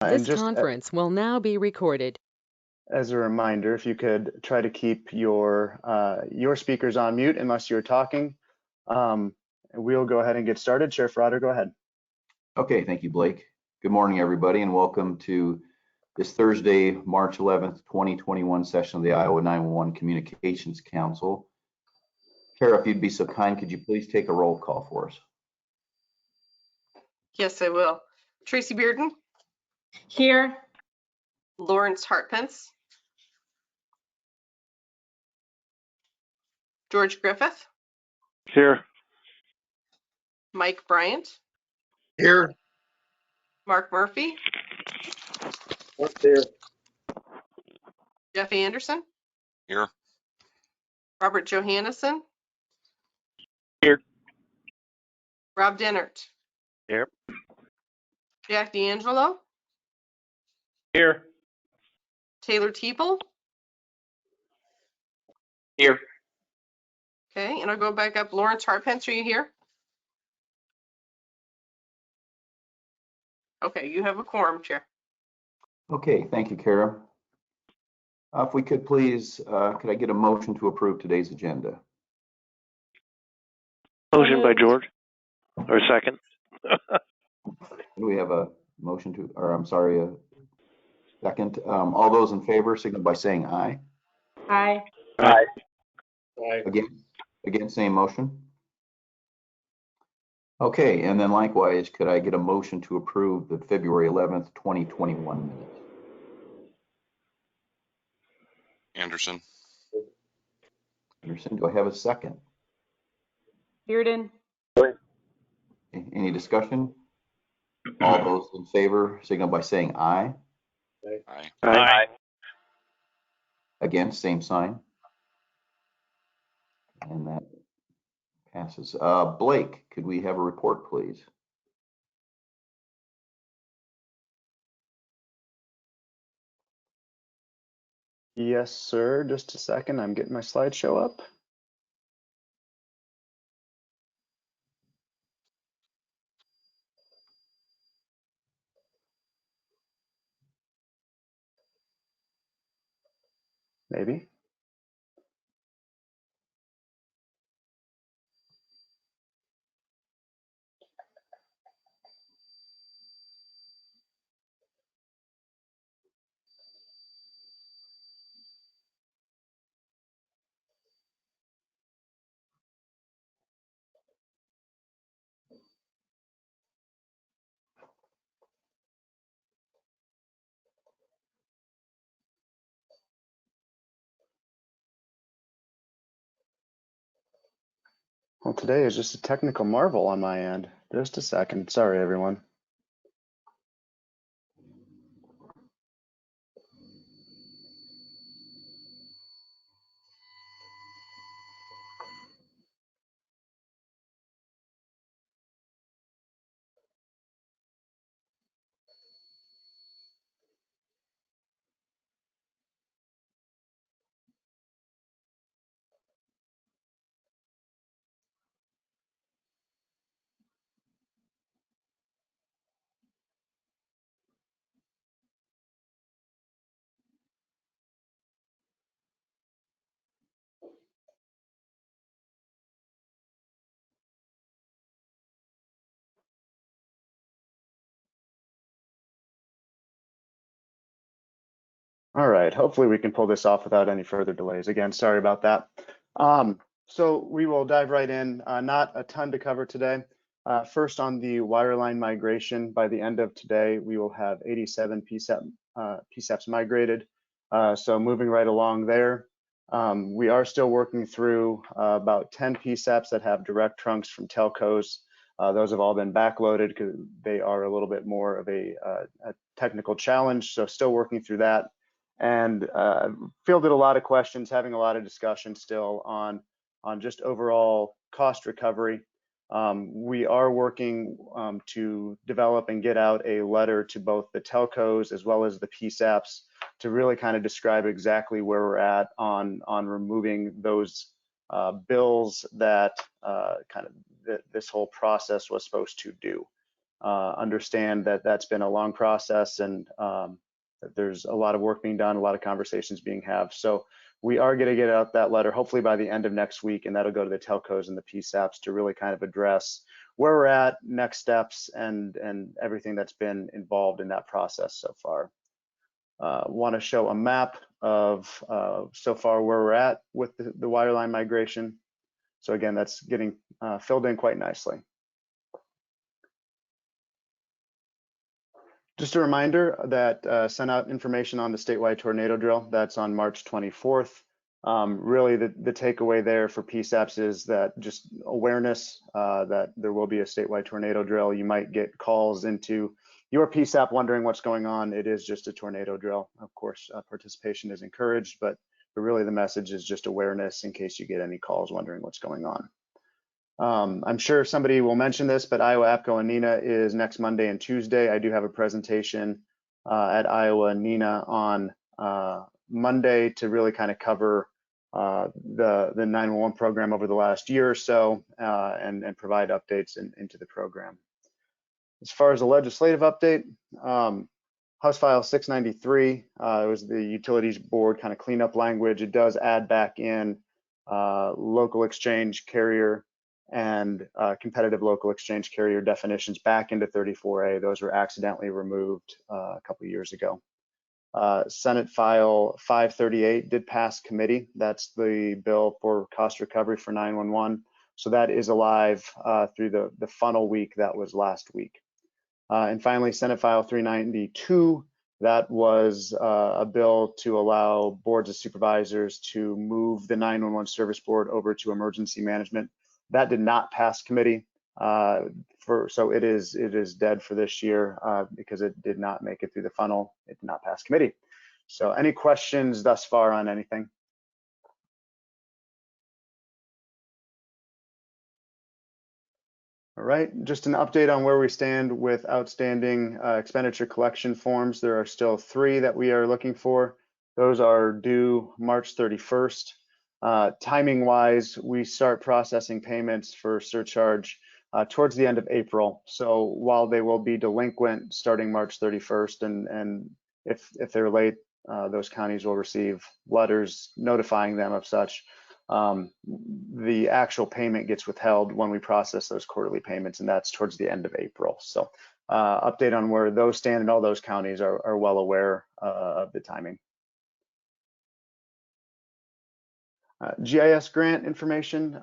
This conference will now be recorded. As a reminder, if you could try to keep your speakers on mute unless you're talking. We'll go ahead and get started. Sheriff Rotter, go ahead. Okay, thank you, Blake. Good morning, everybody, and welcome to this Thursday, March 11th, 2021 session of the Iowa 911 Communications Council. Kara, if you'd be so kind, could you please take a roll call for us? Yes, I will. Tracy Bearden. Here. Lawrence Hartpence. George Griffith. Here. Mike Bryant. Here. Mark Murphy. Here. Jeff Anderson. Here. Robert Johannesson. Here. Rob Dennert. Here. Jack D'Angelo. Here. Taylor Teeple. Here. Okay, and I'll go back up. Lawrence Hartpence, are you here? Okay, you have a quorum, Chair. Okay, thank you, Kara. If we could please, could I get a motion to approve today's agenda? Motion by George, or second. Do we have a motion to, or I'm sorry, a second? All those in favor signal by saying aye. Aye. Aye. Again, same motion. Okay, and then likewise, could I get a motion to approve the February 11th, 2021 minutes? Anderson. Anderson, do I have a second? Bearden. Any discussion? All those in favor signal by saying aye. Aye. Aye. Again, same sign. And that passes. Blake, could we have a report, please? Yes, sir. Just a second. I'm getting my slideshow up. Maybe. Well, today is just a technical marvel on my end. Just a second. Sorry, everyone. All right, hopefully we can pull this off without any further delays. Again, sorry about that. So we will dive right in. Not a ton to cover today. First, on the wireline migration, by the end of today, we will have 87 PSAPs migrated. So moving right along there. We are still working through about 10 PSAPs that have direct trunks from telcos. Those have all been backloaded because they are a little bit more of a technical challenge. So still working through that. And fielded a lot of questions, having a lot of discussion still on just overall cost recovery. We are working to develop and get out a letter to both the telcos as well as the PSAPs to really kind of describe exactly where we're at on removing those bills that kind of this whole process was supposed to do. understand that that's been a long process, and that there's a lot of work being done, a lot of conversations being had. So we are going to get out that letter hopefully by the end of next week, and that'll go to the telcos and the PSAPs to really kind of address where we're at, next steps, and everything that's been involved in that process so far. Want to show a map of so far where we're at with the wireline migration. So again, that's getting filled in quite nicely. Just a reminder that sent out information on the statewide tornado drill. That's on March 24th. Really, the takeaway there for PSAPs is that just awareness that there will be a statewide tornado drill. You might get calls into your PSAP wondering what's going on. It is just a tornado drill. Of course, participation is encouraged, but really the message is just awareness in case you get any calls wondering what's going on. I'm sure somebody will mention this, but Iowa APCO and NENA is next Monday and Tuesday. I do have a presentation at Iowa and NENA on Monday to really kind of cover the 911 program over the last year or so and provide updates into the program. As far as the legislative update, House File 693, it was the Utilities Board kind of cleanup language. It does add back in local exchange carrier and competitive local exchange carrier definitions back into 34A. Those were accidentally removed a couple of years ago. Senate File 538 did pass committee. That's the bill for cost recovery for 911. So that is alive through the funnel week that was last week. And finally, Senate File 392, that was a bill to allow boards of supervisors to move the 911 service board over to emergency management. That did not pass committee, so it is dead for this year because it did not make it through the funnel. It did not pass committee. So any questions thus far on anything? All right, just an update on where we stand with outstanding expenditure collection forms. There are still 3 that we are looking for. Those are due March 31st. Timing wise, we start processing payments for surcharge towards the end of April. So while they will be delinquent starting March 31st, and if they're late, those counties will receive letters notifying them of such. The actual payment gets withheld when we process those quarterly payments, and that's towards the end of April. So update on where those stand, and all those counties are well aware of the timing. GIS grant information.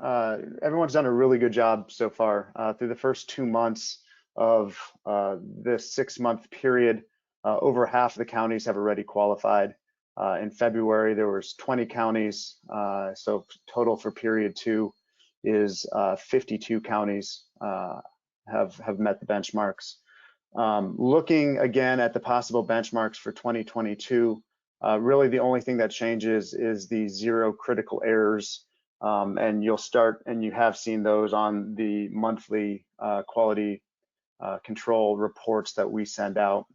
Everyone's done a really good job so far. Through the first 2 months of this 6-month period, over half of the counties have already qualified. In February, there was 20 counties, so total for period 2 is 52 counties have met the benchmarks. Looking again at the possible benchmarks for 2022, really the only thing that changes is the 0 critical errors, and you'll start, and you have seen those on the monthly quality control reports that we send out.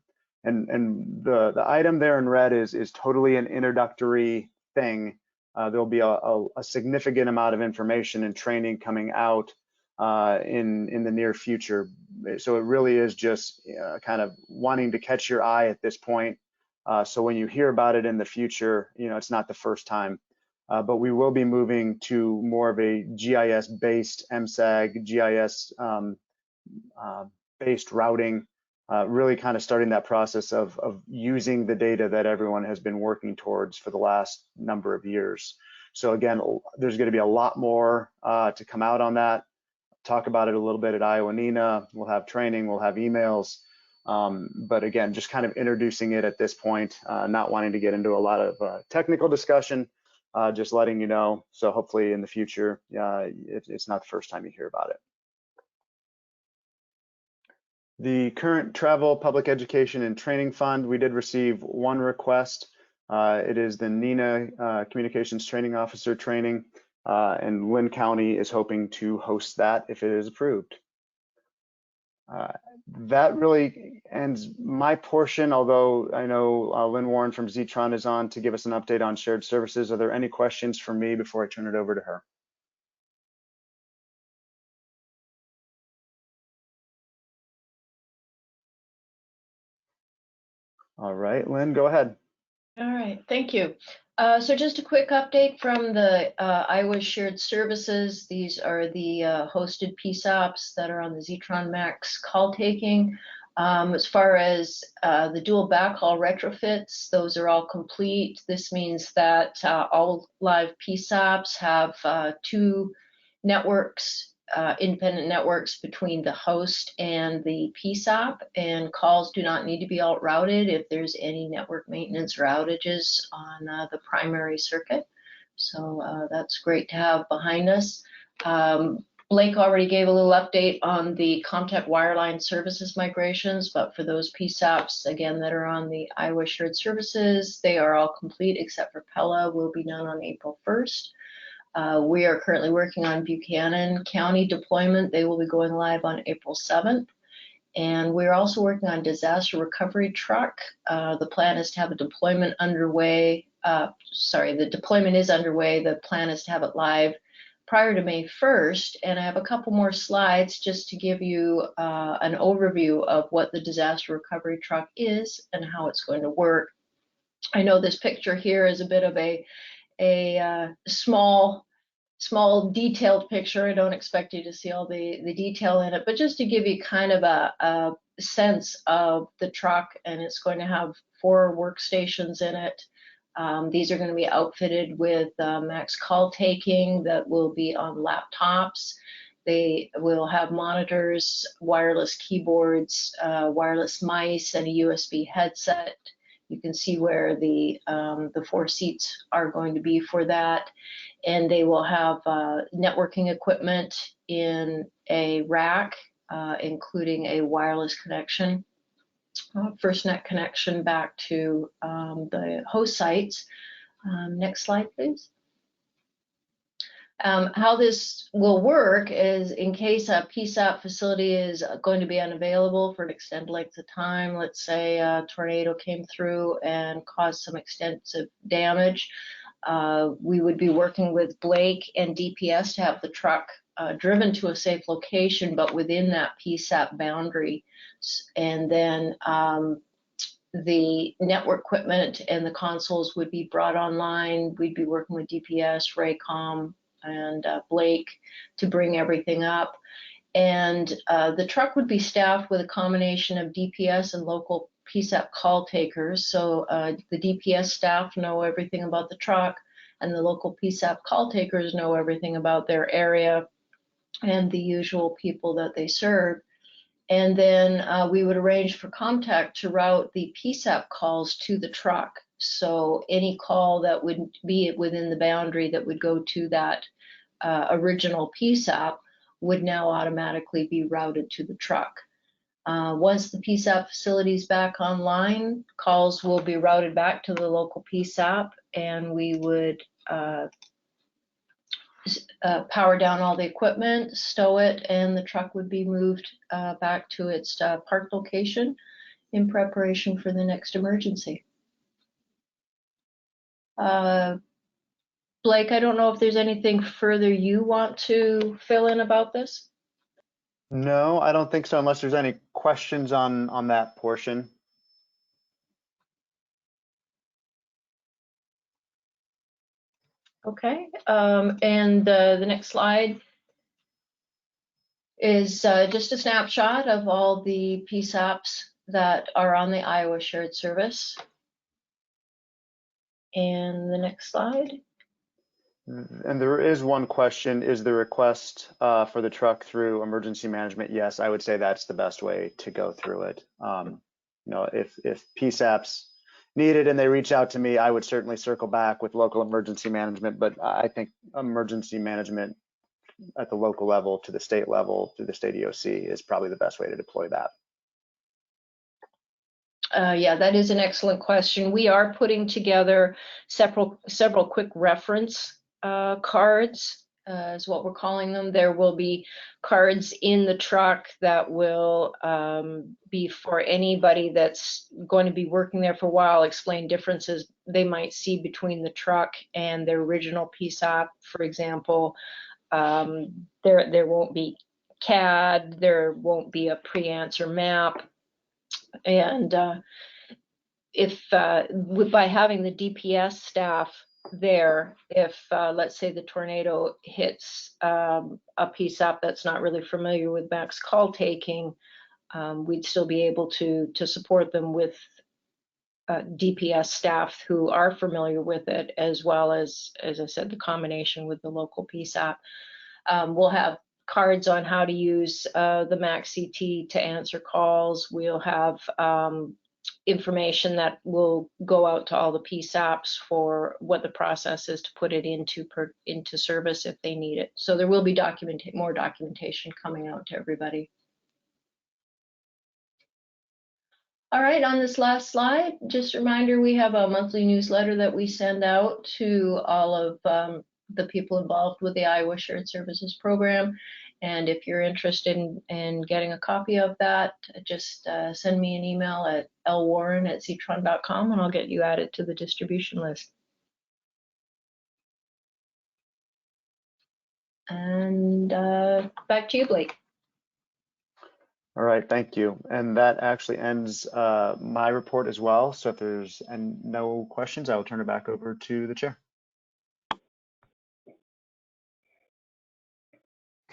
And the item there in red is totally an introductory thing. There'll be a significant amount of information and training coming out in the near future. So it really is just kind of wanting to catch your eye at this point. So when you hear about it in the future, it's not the first time. But we will be moving to more of a GIS-based MSAG, GIS based routing. Really kind of starting that process of using the data that everyone has been working towards for the last number of years. So again, there's going to be a lot more to come out on that. Talk about it a little bit at Iowa NENA. We'll have training, we'll have emails. But again, just kind of introducing it at this point, not wanting to get into a lot of technical discussion, just letting you know. So hopefully in the future, it's not the first time you hear about it. The current travel, public education, and training fund, we did receive 1 request. It is the NENA Communications Training Officer training, and Lynn County is hoping to host that if it is approved. That really ends my portion, although I know Lynn Warren from Zetron is on to give us an update on shared services. Are there any questions for me before I turn it over to her? All right, Lynn, go ahead. All right, thank you. So just a quick update from the Iowa Shared Services. These are the hosted PSAPs that are on the Zetron Max call taking. As far as the dual backhaul retrofits, those are all complete. This means that all live PSAPs have two networks, independent networks between the host and the PSAP, and calls do not need to be alt routed if there's any network maintenance or outages on the primary circuit. So that's great to have behind us. Blake already gave a little update on the Comtech wireline services migrations, but for those PSAPs, again, that are on the Iowa Shared Services, they are all complete except for Pella, will be done on April 1st. We are currently working on Buchanan County deployment. They will be going live on April 7th. And we're also working on disaster recovery truck. The plan is to have a deployment underway. The deployment is underway. The plan is to have it live prior to May 1st. And I have a couple more slides just to give you an overview of what the disaster recovery truck is and how it's going to work. I know this picture here is a bit of a small detailed picture. I don't expect you to see all the detail in it, but just to give you kind of a sense of the truck, and it's going to have 4 workstations in it. These are going to be outfitted with Max call taking that will be on laptops. They will have monitors, wireless keyboards, wireless mice, and a USB headset. You can see where the 4 seats are going to be for that. And they will have networking equipment in a rack, including a wireless connection, FirstNet connection back to the host sites. Next slide, please. How this will work is in case a PSAP facility is going to be unavailable for an extended length of time, let's say a tornado came through and caused some extensive damage, we would be working with Blake and DPS to have the truck driven to a safe location, but within that PSAP boundary. And then the network equipment and the consoles would be brought online. We'd be working with DPS, Raycom, and Blake to bring everything up. And the truck would be staffed with a combination of DPS and local PSAP call takers. So the DPS staff know everything about the truck, and the local PSAP call takers know everything about their area and the usual people that they serve. And then we would arrange for Comtech to route the PSAP calls to the truck. So any call that would be within the boundary that would go to that original PSAP would now automatically be routed to the truck. Once the PSAP facility is back online, calls will be routed back to the local PSAP, and we would power down all the equipment, stow it, and the truck would be moved back to its park location in preparation for the next emergency. Blake, I don't know if there's anything further you want to fill in about this? No, I don't think so, unless there's any questions on that portion. Okay, and the next slide is just a snapshot of all the PSAPs that are on the Iowa Shared Service. And the next slide. And there is one question, is the request for the truck through emergency management? Yes, I would say that's the best way to go through it. You know, if PSAP's needed and they reach out to me, I would certainly circle back with local emergency management, but I think emergency management at the local level to the state level through the state EOC is probably the best way to deploy that. Yeah, that is an excellent question. We are putting together several quick reference cards, is what we're calling them. There will be cards in the truck that will be for anybody that's going to be working there for a while, explain differences they might see between the truck and their original PSAP. For example, there won't be CAD, there won't be a pre-answer map, and by having the DPS staff there, if let's say the tornado hits a PSAP that's not really familiar with max call taking, we'd still be able to support them with DPS staff who are familiar with it, as well as I said, the combination with the local PSAP. We'll have cards on how to use the Max CT to answer calls. We'll have information that will go out to all the PSAPs for what the process is to put it into service if they need it. So there will be more documentation coming out to everybody. All right, on this last slide, just a reminder, we have a monthly newsletter that we send out to all of the people involved with the Iowa Shared Services Program. And if you're interested in getting a copy of that, just send me an email at lwarren@zetron.com and I'll get you added to the distribution list. And back to you, Blake. All right, thank you. And that actually ends my report as well. So if there's no questions, I will turn it back over to the chair.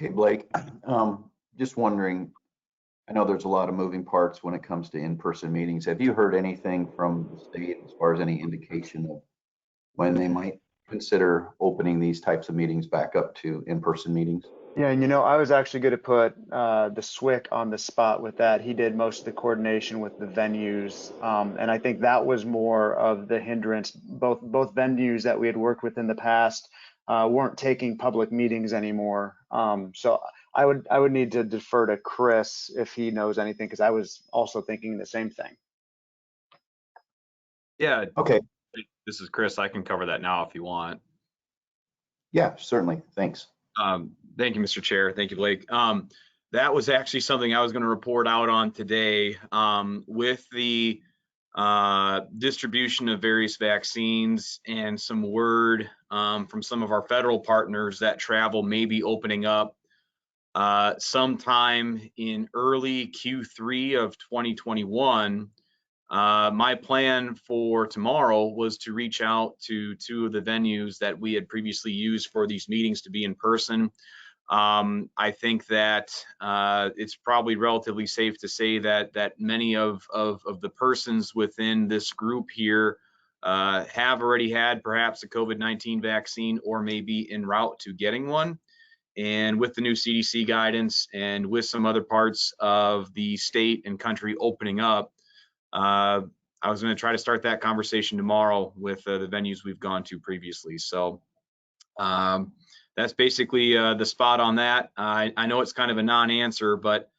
Okay, Blake, just wondering, I know there's a lot of moving parts when it comes to in-person meetings. Have you heard anything from the state as far as any indication of when they might consider opening these types of meetings back up to in-person meetings? Yeah, and I was actually going to put the SWIC on the spot with that. He did most of the coordination with the venues, and I think that was more of the hindrance. Both venues that we had worked with in the past weren't taking public meetings anymore. So I would need to defer to Chris if he knows anything, because I was also thinking the same thing. Yeah. Okay. This is Chris. I can cover that now if you want. Yeah, certainly. Thanks. Thank you, Mr. Chair. Thank you, Blake. That was actually something I was going to report out on today. With the distribution of various vaccines and some word from some of our federal partners that travel may be opening up sometime in early Q3 of 2021. My plan for tomorrow was to reach out to two of the venues that we had previously used for these meetings to be in person. I think that it's probably relatively safe to say that many of the persons within this group here have already had perhaps a COVID-19 vaccine or may be en route to getting one. And with the new CDC guidance and with some other parts of the state and country opening up, I was going to try to start that conversation tomorrow with the venues we've gone to previously. So that's basically the spot on that. I know it's kind of a non-answer, but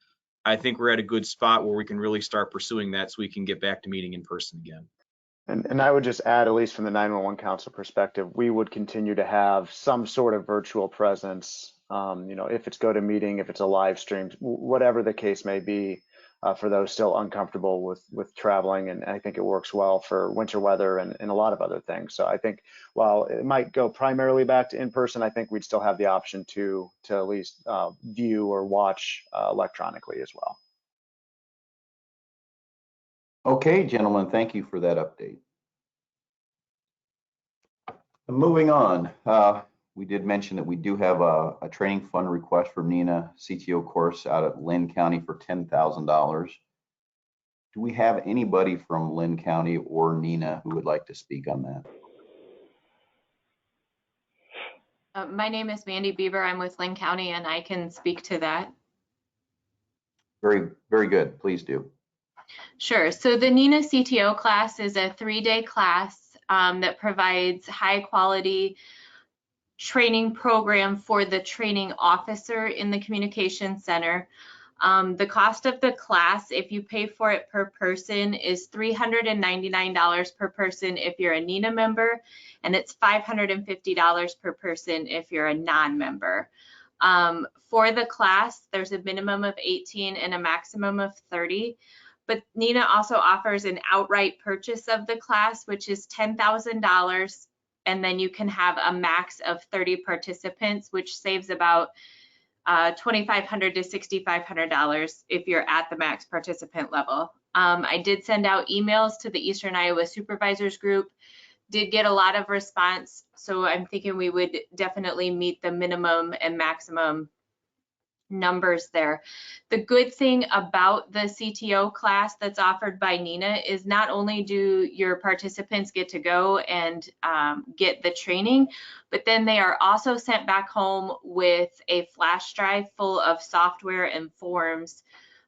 I think we're at a good spot where we can really start pursuing that so we can get back to meeting in person again. And I would just add, at least from the 911 Council perspective, we would continue to have some sort of virtual presence, if it's GoToMeeting, if it's a live stream, whatever the case may be. For those still uncomfortable with traveling, and I think it works well for winter weather and a lot of other things. So I think while it might go primarily back to in-person, I think we'd still have the option to at least view or watch electronically as well. Okay, gentlemen, thank you for that update. Moving on, we did mention that we do have a training fund request for NENA CTO course out of Lynn County for $10,000. Do we have anybody from Lynn County or NENA who would like to speak on that? My name is Mandy Bieber. I'm with Lynn County and I can speak to that. Very, very good. Please do. Sure. So the NENA CTO class is a 3-day class that provides high quality training program for the training officer in the communication center. The cost of the class, if you pay for it per person, is $399 per person if you're a NENA member, and it's $550 per person if you're a non-member. For the class, there's a minimum of 18 and a maximum of 30. But NENA also offers an outright purchase of the class, which is $10,000. And then you can have a max of 30 participants, which saves about $2,500 to $6,500 if you're at the max participant level. I did send out emails to the Eastern Iowa Supervisors Group, did get a lot of response, so I'm thinking we would definitely meet the minimum and maximum numbers there. The good thing about the CTO class that's offered by NENA is not only do your participants get to go and get the training, but then they are also sent back home with a flash drive full of software and forms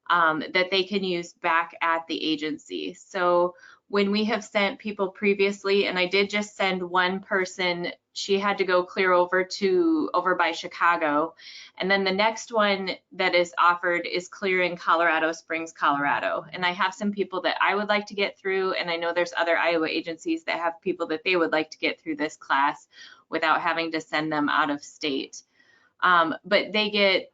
that they can use back at the agency. So when we have sent people previously, and I did just send one person, she had to go clear over by Chicago. And then the next one that is offered is clear in Colorado Springs, Colorado. And I have some people that I would like to get through, and I know there's other Iowa agencies that have people that they would like to get through this class without having to send them out of state. But they get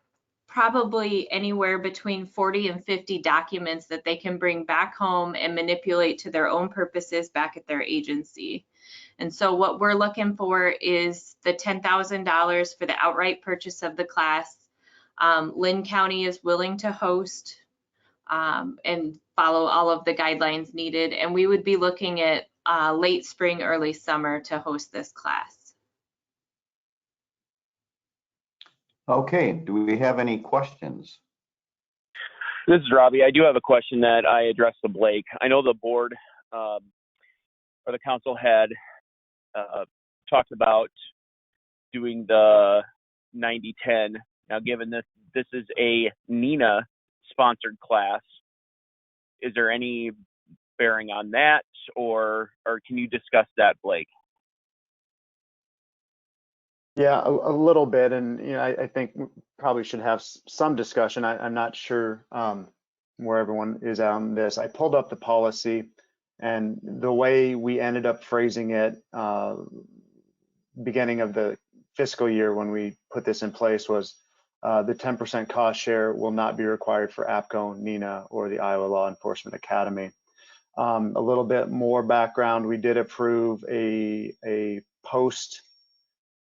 probably anywhere between 40 and 50 documents that they can bring back home and manipulate to their own purposes back at their agency. And so what we're looking for is the $10,000 for the outright purchase of the class. Lynn County is willing to host and follow all of the guidelines needed. And we would be looking at late spring, early summer to host this class. Okay, do we have any questions? This is Robbie. I do have a question that I addressed to Blake. I know the board or the council had talked about doing the 90-10. Now, given this is a NENA sponsored class, is there any bearing on that, or can you discuss that, Blake? Yeah, a little bit, and I think we probably should have some discussion. I'm not sure where everyone is on this. I pulled up the policy, and the way we ended up phrasing it, beginning of the fiscal year when we put this in place, was the 10% cost share will not be required for APCO, NENA, or the Iowa Law Enforcement Academy. A little bit more background: we did approve a post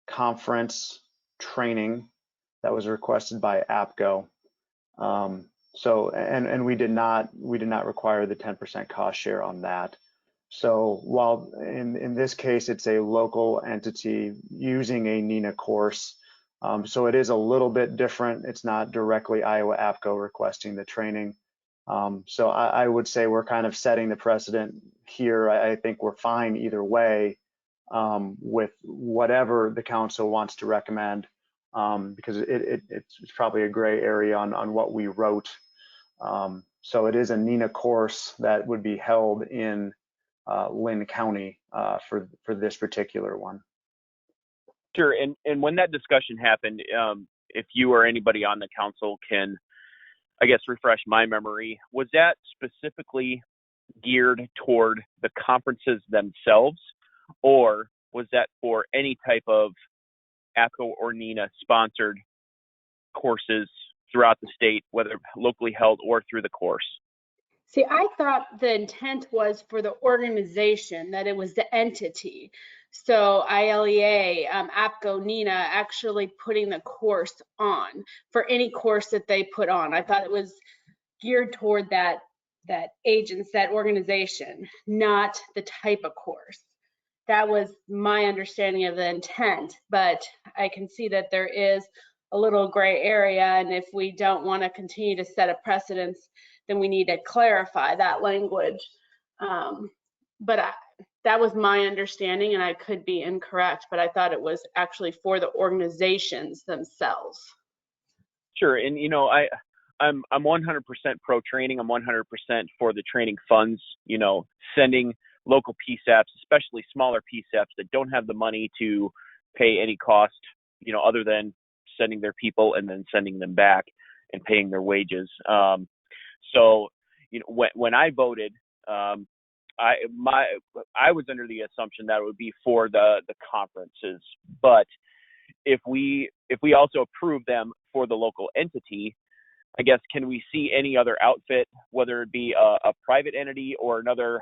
conference training that was requested by APCO. So we did not require the 10% cost share on that. So while in this case it's a local entity using a NENA course, so it is a little bit different. It's not directly Iowa APCO requesting the training. So I would say we're kind of setting the precedent here. I think we're fine either way. With whatever the council wants to recommend, because it's probably a gray area on what we wrote. So it is a NENA course that would be held in Lynn County for this particular one. Sure. And when that discussion happened, if you or anybody on the council can, I guess, refresh my memory, was that specifically geared toward the conferences themselves, or was that for any type of APCO or NENA sponsored courses throughout the state, whether locally held or through the course? See, I thought the intent was for the organization, that it was the entity. So ILEA, APCO, NENA actually putting the course on for any course that they put on. I thought it was geared toward that agents, that organization, not the type of course. That was my understanding of the intent, but I can see that there is a little gray area, and if we don't want to continue to set a precedence, then we need to clarify that language. But that was my understanding, and I could be incorrect, but I thought it was actually for the organizations themselves. Sure, and I'm 100% pro training. I'm 100% for the training funds. Sending local PSAPs, especially smaller PSAPs that don't have the money to pay any cost, other than sending their people and then sending them back and paying their wages. So, when I voted, I was under the assumption that it would be for the conferences. But if we also approve them for the local entity, I guess, can we see any other outfit, whether it be a private entity or another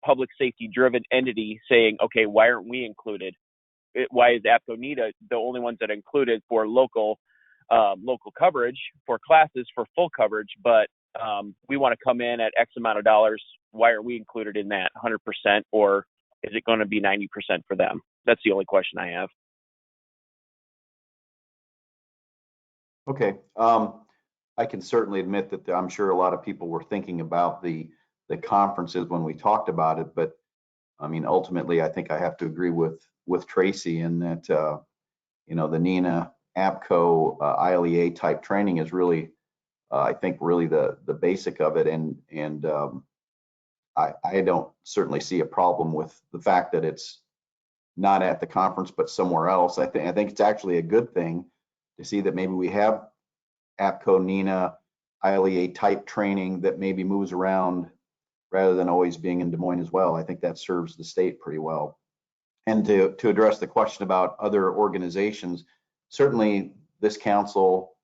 public safety driven entity, saying, okay, why aren't we included? Why is APCO, NENA the only ones that are included for local local coverage for classes for full coverage, but we want to come in at X amount of dollars. Why are we included in that 100%, or is it going to be 90% for them? That's the only question I have. Okay. I can certainly admit that I'm sure a lot of people were thinking about the conferences when we talked about it, but I mean, ultimately, I think I have to agree with Tracy in that, you know, the NINA, APCO, ILEA type training is really, I think, really the basic of it. And I don't certainly see a problem with the fact that it's not at the conference, but somewhere else. I think it's actually a good thing to see that maybe we have APCO, NINA, ILEA type training that maybe moves around rather than always being in Des Moines as well. I think that serves the state pretty well. And to address the question about other organizations, certainly this council,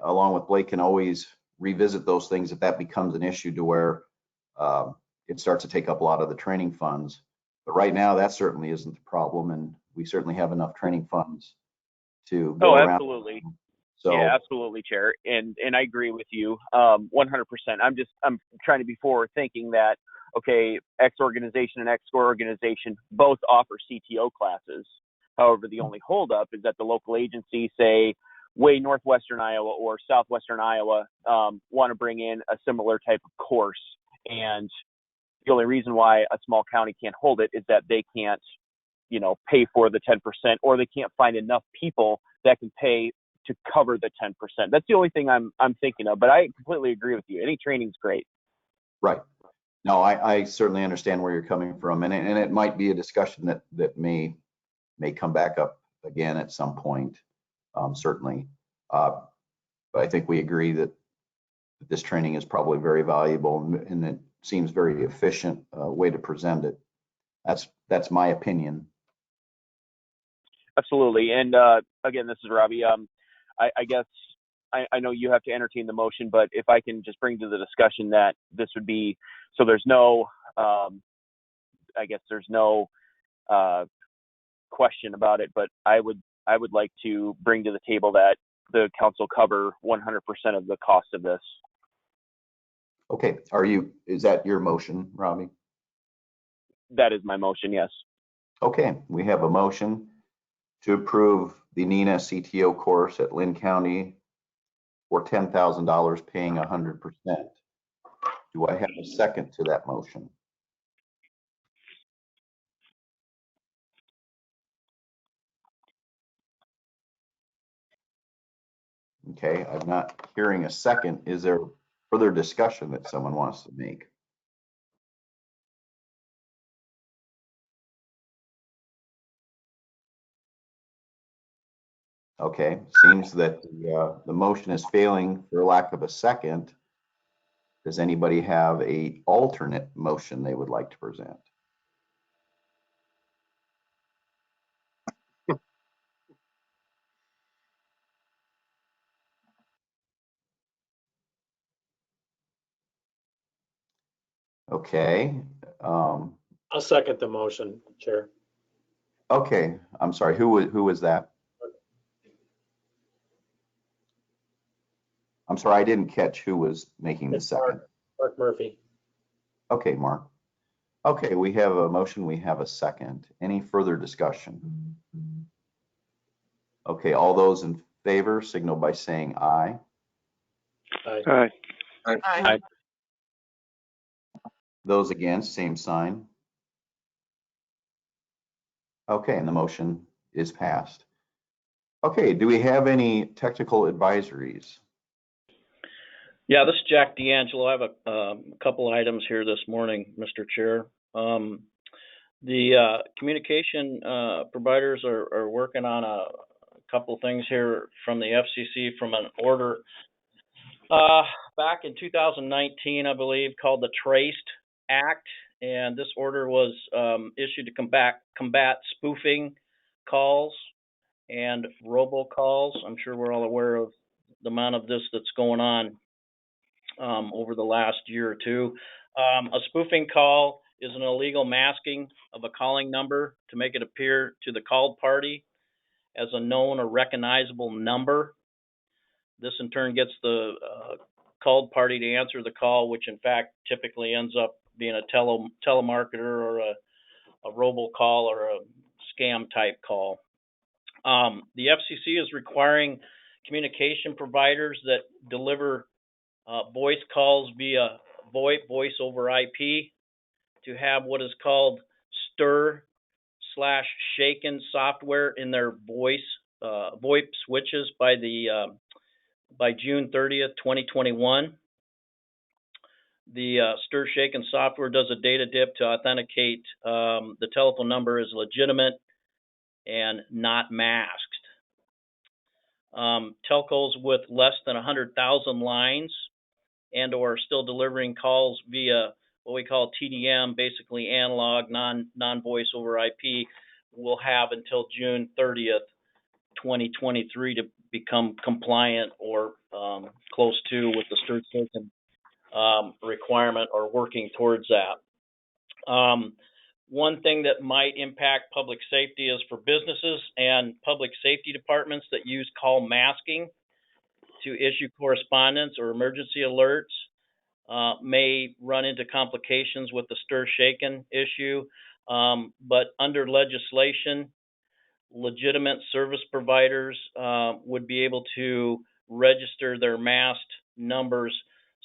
along with Blake, can always revisit those things if that becomes an issue to where it starts to take up a lot of the training funds. But right now, that certainly isn't the problem, and we certainly have enough training funds to go around. Absolutely. So, yeah, absolutely, Chair. And I agree with you 100%. I'm trying to be forward thinking that, okay, X organization and X organization both offer CTO classes. However, the only holdup is that the local agency, say, way northwestern Iowa or southwestern Iowa, want to bring in a similar type of course. And the only reason why a small county can't hold it is that they can't, you know, pay for the 10%, or they can't find enough people that can pay to cover the 10%. That's the only thing I'm thinking of, but I completely agree with you. Any training's great. right. No, I certainly understand where you're coming from, and it might be a discussion that may come back up again at some point, certainly. But I think we agree that this training is probably very valuable, and it seems very efficient way to present it. That's my opinion. Absolutely. And again, this is Robbie. I guess I know you have to entertain the motion, but if I can just bring to the discussion that this would be, so there's no, I guess there's no question about it, but I would like to bring to the table that the council cover 100% of the cost of this. Okay, is that your motion, Robbie? That is my motion, yes. Okay, we have a motion to approve the NINA CTO course at Lynn County for $10,000, paying 100%. Do I have a second to that motion? Okay, I'm not hearing a second. Is there further discussion that someone wants to make? Okay, seems that the motion is failing for lack of a second. Does anybody have an alternate motion they would like to present? Okay. I'll second the motion, Chair. Okay, I'm sorry. Who was that? I'm sorry, I didn't catch who was making the It's second. Mark Murphy. Okay, Mark. Okay, we have a motion, we have a second. Any further discussion? Okay, all those in favor signal by saying aye. Aye. Aye. Those against, same sign. Okay, and the motion is passed. Okay, do we have any technical advisories? Yeah, this is Jack D'Angelo. I have a couple of items here this morning, Mr. Chair. The communication providers are working on a couple of things here from the FCC from an order back in 2019, I believe, called the Traced Act. And this order was issued to combat spoofing calls and robocalls. I'm sure we're all aware of the amount of this that's going on over the last year or two. A spoofing call is an illegal masking of a calling number to make it appear to the called party as a known or recognizable number. This in turn gets the called party to answer the call, which in fact typically ends up being a telemarketer or a robocall or a scam type call. The FCC is requiring communication providers that deliver voice calls via VoIP, voice over IP, to have what is called STIR/Shaken software in their VoIP switches by June 30th, 2021. The STIR/Shaken software does a data dip to authenticate the telephone number is legitimate and not masked. Telcos with less than 100,000 lines and or still delivering calls via what we call TDM, basically analog, non-voice over IP, will have until June 30th, 2023 to become compliant or close to with the STIR/Shaken requirement, or working towards that. One thing that might impact public safety is for businesses and public safety departments that use call masking to issue correspondence or emergency alerts may run into complications with the STIR/Shaken issue. But under legislation, legitimate service providers would be able to register their masked numbers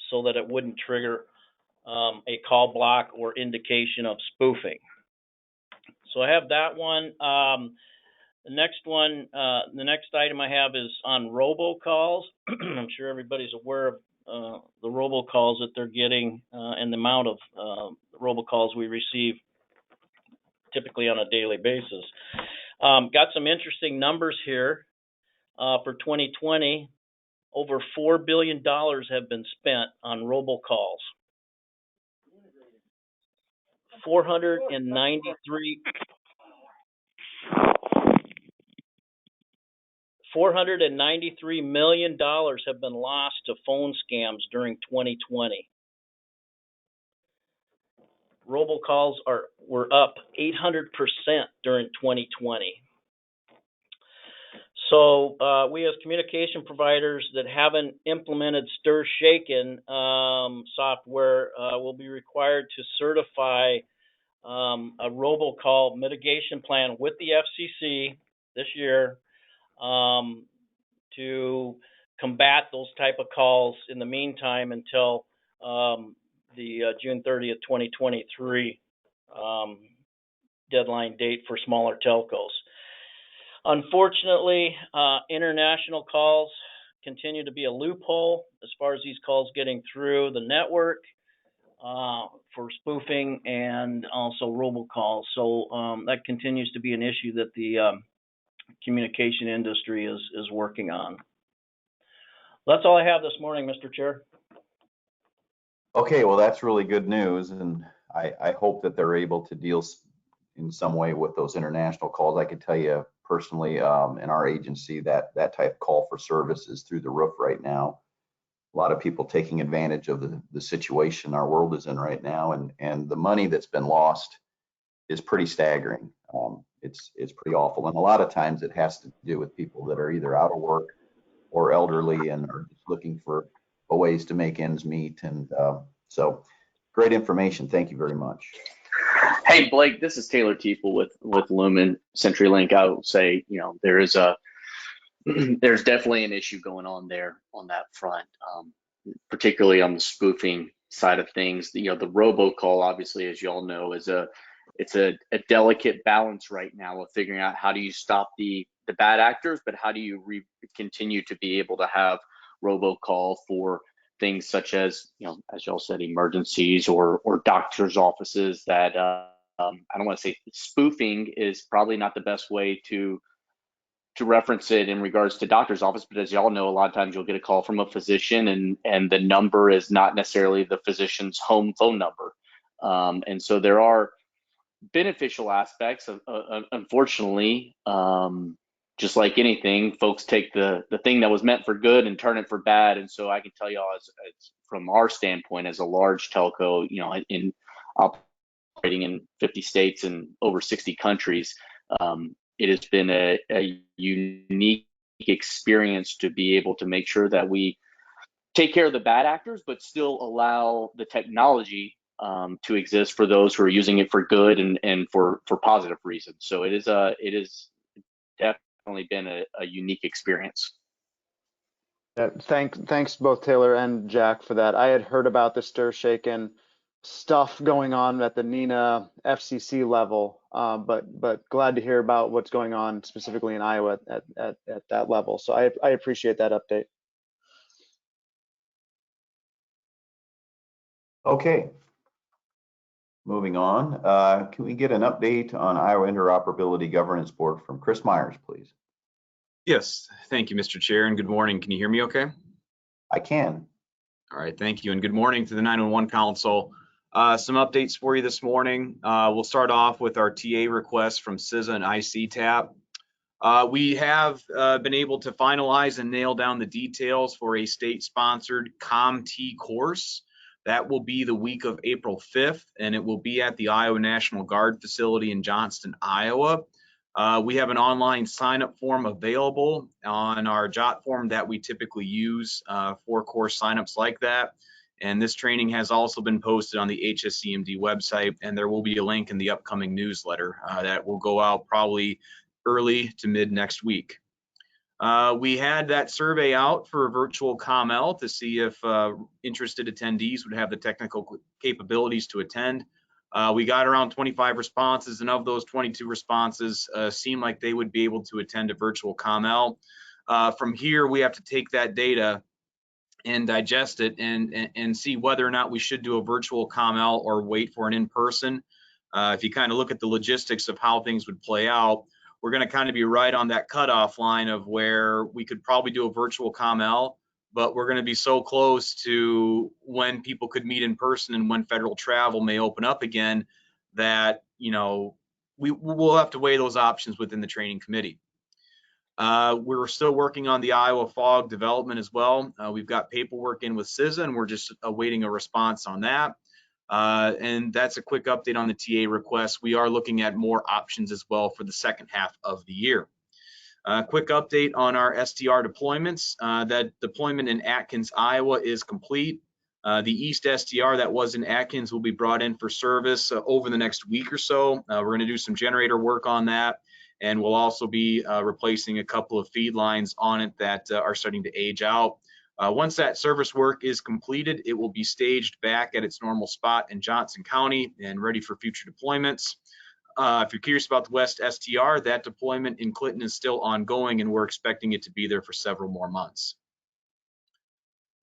so that it wouldn't trigger a call block or indication of spoofing. So I have that one. The next item I have is on robocalls. I'm sure everybody's aware of the robocalls that they're getting and the amount of robocalls we receive typically on a daily basis. Got some interesting numbers here. For 2020, over $4 billion have been spent on robocalls. 493 million dollars have been lost to phone scams during 2020. Robocalls were up 800% during 2020. So we as communication providers that haven't implemented STIR/Shaken software will be required to certify a robocall mitigation plan with the FCC this year to combat those type of calls in the meantime until the June 30th, 2023 deadline date for smaller telcos. Unfortunately, international calls continue to be a loophole as far as these calls getting through the network for spoofing and also robocalls. So that continues to be an issue that the communication industry is working on. That's all I have this morning, Mr. Chair. Okay, well, that's really good news, and I hope that they're able to deal in some way with those international calls. I can tell you personally, in our agency, that type of call for service is through the roof right now. A lot of people taking advantage of the situation our world is in right now, and the money that's been lost is pretty staggering. It's pretty awful, and a lot of times it has to do with people that are either out of work or elderly and are just looking for ways to make ends meet. And so, great information. Thank you very much. Hey, Blake, this is Taylor Tiefel with Lumen CenturyLink. I will say, there's definitely an issue going on there on that front, particularly on the spoofing side of things. The robocall, obviously, as you all know, it's a delicate balance right now of figuring out how do you stop the bad actors, but how do you continue to be able to have robocall for things such as, as y'all said, emergencies or doctor's offices that I don't want to say spoofing is probably not the best way to reference it in regards to doctor's office, but as y'all know, a lot of times you'll get a call from a physician and the number is not necessarily the physician's home phone number. And so there are beneficial aspects of, unfortunately, just like anything, folks take the thing that was meant for good and turn it for bad. And so I can tell y'all, as from our standpoint, as a large telco, in operating in 50 states and over 60 countries, it has been a unique experience to be able to make sure that we take care of the bad actors, but still allow the technology to exist for those who are using it for good and for positive reasons. So it is definitely been a unique experience. Yeah, thanks both Taylor and Jack for that. I had heard about the stir shaking stuff going on at the NENA FCC level, but glad to hear about what's going on specifically in Iowa at that level. So I appreciate that update. Okay. Moving on, can we get an update on Iowa Interoperability Governance Board from Chris Myers, please? Yes, thank you, Mr. Chair, and good morning. Can you hear me okay? I can. All right, thank you, and good morning to the 911 Council. Some updates for you this morning. We'll start off with our TA request from CISA and ICTAP. We have been able to finalize and nail down the details for a state-sponsored CommT course. That will be the week of April 5th, and it will be at the Iowa National Guard facility in Johnston, Iowa. We have an online sign-up form available on our JOT form that we typically use for course signups like that. And this training has also been posted on the HSCMD website, and there will be a link in the upcoming newsletter that will go out probably early to mid next week. We had that survey out for virtual CommL to see if interested attendees would have the technical capabilities to attend. We got around 25 responses, and of those 22 responses seem like they would be able to attend a virtual CommL. From here, we have to take that data and digest it and see whether or not we should do a virtual CommL or wait for an in-person. If you kind of look at the logistics of how things would play out, we're going to kind of be right on that cutoff line of where we could probably do a virtual CommL, but we're going to be so close to when people could meet in person and when federal travel may open up again that, you know, we'll have to weigh those options within the training committee. We're still working on the Iowa FOG development as well. We've got paperwork in with CISA, and we're just awaiting a response on that. And that's a quick update on the TA request. We are looking at more options as well for the second half of the year. Quick update on our STR deployments. That deployment in Atkins, Iowa is complete. The East STR that was in Atkins will be brought in for service over the next week or so. We're going to do some generator work on that, and we'll also be replacing a couple of feed lines on it that are starting to age out. Once that service work is completed, it will be staged back at its normal spot in Johnson County and ready for future deployments. If you're curious about the West STR, that deployment in Clinton is still ongoing, and we're expecting it to be there for several more months.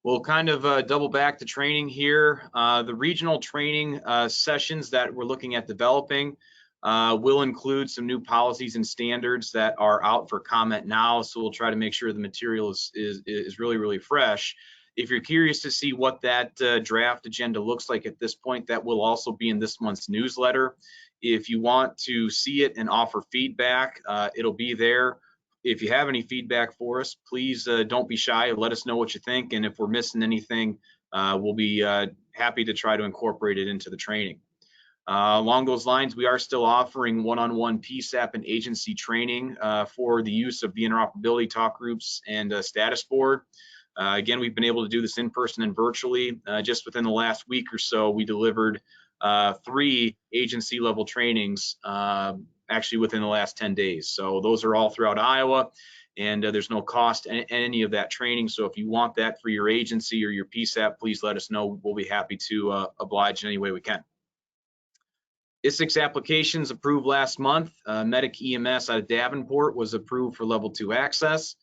We'll kind of double back to training here. The regional training sessions that we're looking at developing will include some new policies and standards that are out for comment now. So we'll try to make sure the material is really, really fresh. If you're curious to see what that draft agenda looks like at this point, that will also be in this month's newsletter. If you want to see it and offer feedback, it'll be there. If you have any feedback for us, please don't be shy. Let us know what you think. And if we're missing anything, we'll be happy to try to incorporate it into the training. Along those lines, we are still offering one-on-one PSAP and agency training for the use of the interoperability talk groups and status board. Again, we've been able to do this in person and virtually. Just within the last week or so, we delivered 3 agency level trainings actually within the last 10 days. So those are all throughout Iowa, and there's no cost in any of that training. So if you want that for your agency or your PSAP, please let us know. We'll be happy to oblige in any way we can. ISIX applications approved last month. Medic EMS out of Davenport was approved for level 2 access.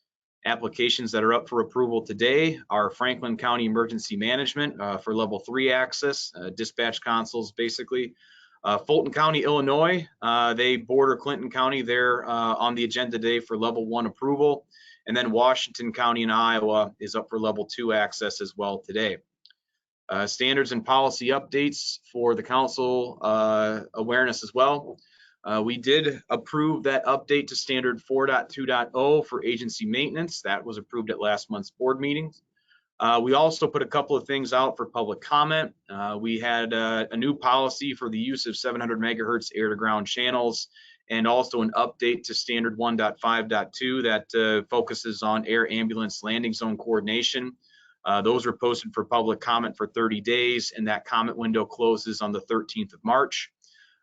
Applications that are up for approval today are Franklin County Emergency Management for level 3 access, dispatch consoles basically. Fulton County, Illinois, they border Clinton County. They're on the agenda today for level 1 approval. And then Washington County in Iowa is up for level 2 access as well today. Standards and policy updates for the council awareness as well. We did approve that update to standard 4.2.0 for agency maintenance. That was approved at last month's board meetings. We also put a couple of things out for public comment. We had a new policy for the use of 700 megahertz air-to-ground channels, and also an update to standard 1.5.2 that focuses on air ambulance landing zone coordination. Those were posted for public comment for 30 days, and that comment window closes on the 13th of March.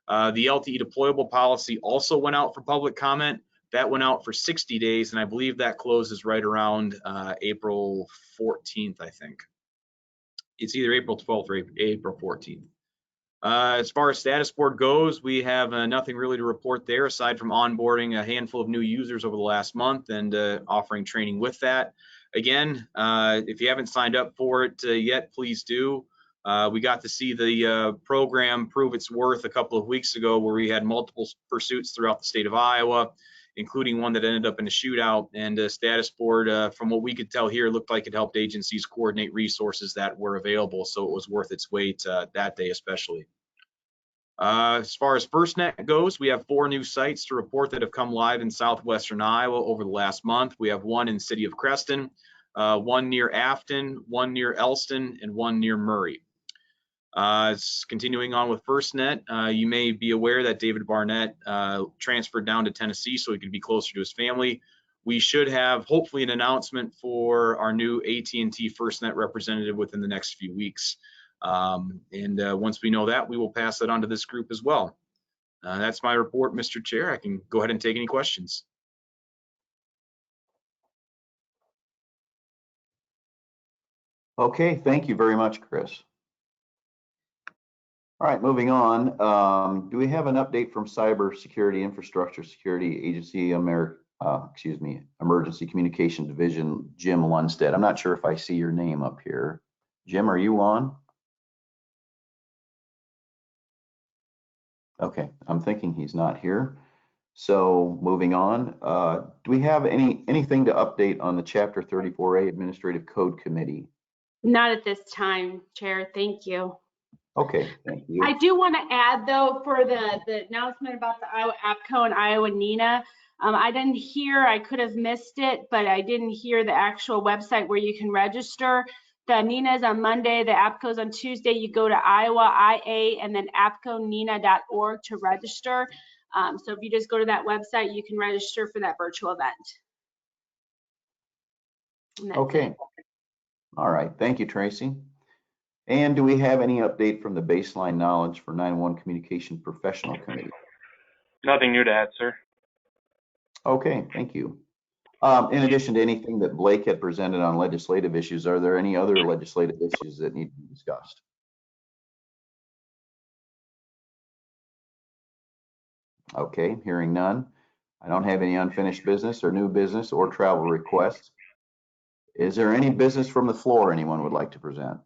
The LTE deployable policy also went out for public comment. That went out for 60 days, and I believe that closes right around April 14th, I think. It's either April 12th or April 14th. As far as status board goes, we have nothing really to report there aside from onboarding a handful of new users over the last month and offering training with that. Again, if you haven't signed up for it yet, please do. We got to see the program prove its worth a couple of weeks ago, where we had multiple pursuits throughout the state of Iowa, including one that ended up in a shootout. And status board, from what we could tell here, looked like it helped agencies coordinate resources that were available, so it was worth its weight that day especially. As far as FirstNet goes, we have 4 new sites to report that have come live in southwestern Iowa over the last month. We have one in the city of Creston, one near Afton, one near Elston, and one near Murray. Continuing on with FirstNet, you may be aware that David Barnett transferred down to Tennessee so he could be closer to his family. We should have hopefully an announcement for our new AT&T FirstNet representative within the next few weeks. Once we know that, we will pass that on to this group as well. That's my report, Mr. Chair. I can go ahead and take any questions. Okay, thank you very much, Chris. All right, moving on. Do we have an update from Cybersecurity Infrastructure Security Agency, Emergency Communication Division, Jim Lundstedt? I'm not sure if I see your name up here. Jim, are you on? Okay, I'm thinking he's not here. So moving on, do we have anything to update on the Chapter 34A Administrative Code Committee? Not at this time, Chair. Thank you. Okay, thank you. I do want to add, though, for the announcement about the Iowa APCO and Iowa NENA, I didn't hear, I could have missed it, but I didn't hear the actual website where you can register. The NENA is on Monday, the APCO is on Tuesday. You go to Iowa IA and then apconena.org to register. So if you just go to that website, you can register for that virtual event. Okay. All right, thank you, Tracy. And do we have any update from the Baseline Knowledge for 911 Communication Professional Committee? Nothing new to add, sir. Okay, thank you. In addition to anything that Blake had presented on legislative issues, are there any other legislative issues that need to be discussed? Okay, hearing none. I don't have any unfinished business or new business or travel requests. Is there any business from the floor anyone would like to present?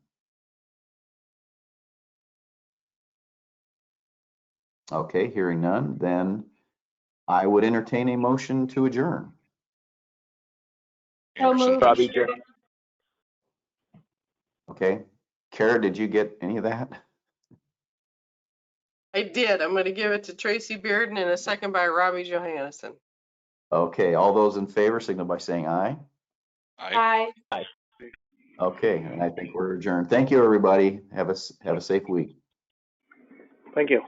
Okay, hearing none, then I would entertain a motion to adjourn. So moved. Okay, Kara, did you get any of that? I did. I'm going to give it to Tracy Bearden and a second by Robbie Johannesson. Okay, all those in favor signal by saying aye. Aye. Aye. Okay, and I think we're adjourned. Thank you, everybody. Have a safe week. Thank you.